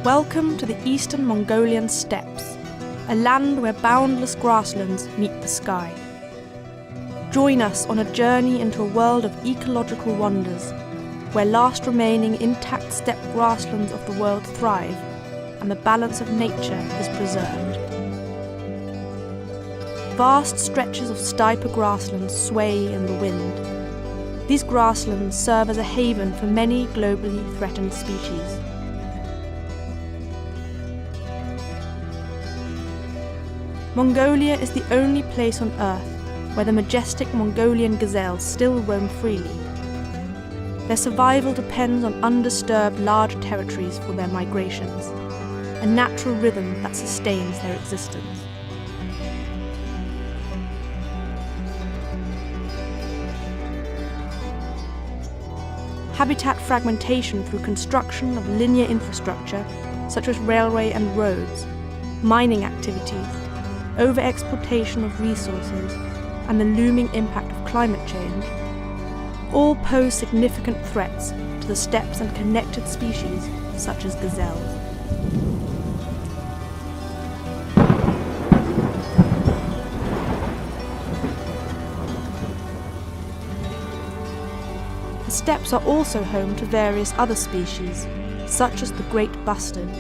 Welcome to the Eastern Mongolian Steppes, a land where boundless grasslands meet the sky. Join us on a journey into a world of ecological wonders, where last remaining intact steppe grasslands of the world thrive, and the balance of nature is preserved. Vast stretches of steppe grasslands sway in the wind. These grasslands serve as a haven for many globally threatened species. Mongolia is the only place on Earth where the majestic Mongolian gazelles still roam freely. Their survival depends on undisturbed large territories for their migrations, a natural rhythm that sustains their existence. Habitat fragmentation through construction of linear infrastructure, such as railway and roads, mining activities, over-exploitation of resources, and the looming impact of climate change, all pose significant threats to the steppes and connected species such as gazelles. The steppes are also home to various other species, such as the great bustard,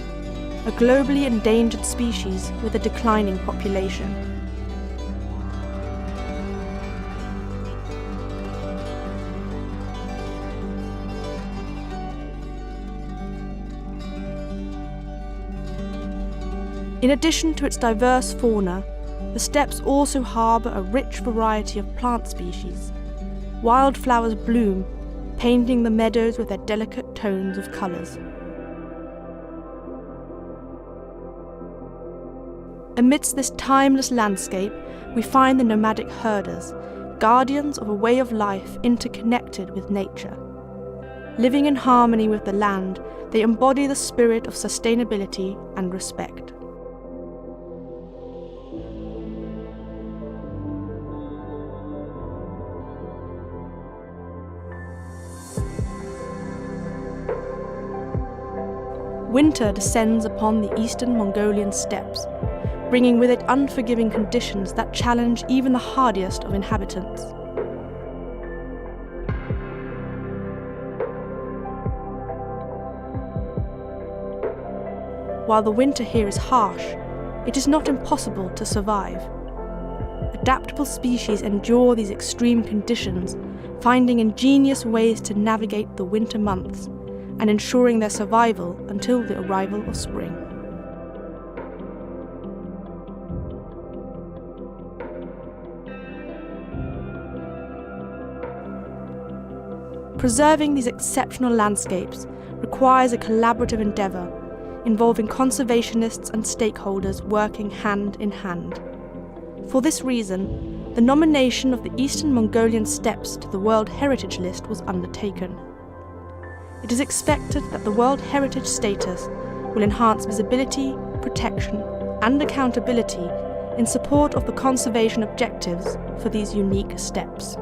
a globally endangered species with a declining population. In addition to its diverse fauna, the steppes also harbour a rich variety of plant species. Wildflowers bloom, painting the meadows with their delicate tones of colours. Amidst this timeless landscape, we find the nomadic herders, guardians of a way of life interconnected with nature. Living in harmony with the land, they embody the spirit of sustainability and respect. Winter descends upon the Eastern Mongolian steppes, bringing with it unforgiving conditions that challenge even the hardiest of inhabitants. While the winter here is harsh, it is not impossible to survive. Adaptable species endure these extreme conditions, finding ingenious ways to navigate the winter months and ensuring their survival until the arrival of spring. Preserving these exceptional landscapes requires a collaborative endeavour involving conservationists and stakeholders working hand in hand. For this reason, the nomination of the Eastern Mongolian Steppes to the World Heritage List was undertaken. It is expected that the World Heritage status will enhance visibility, protection, and accountability in support of the conservation objectives for these unique steppes.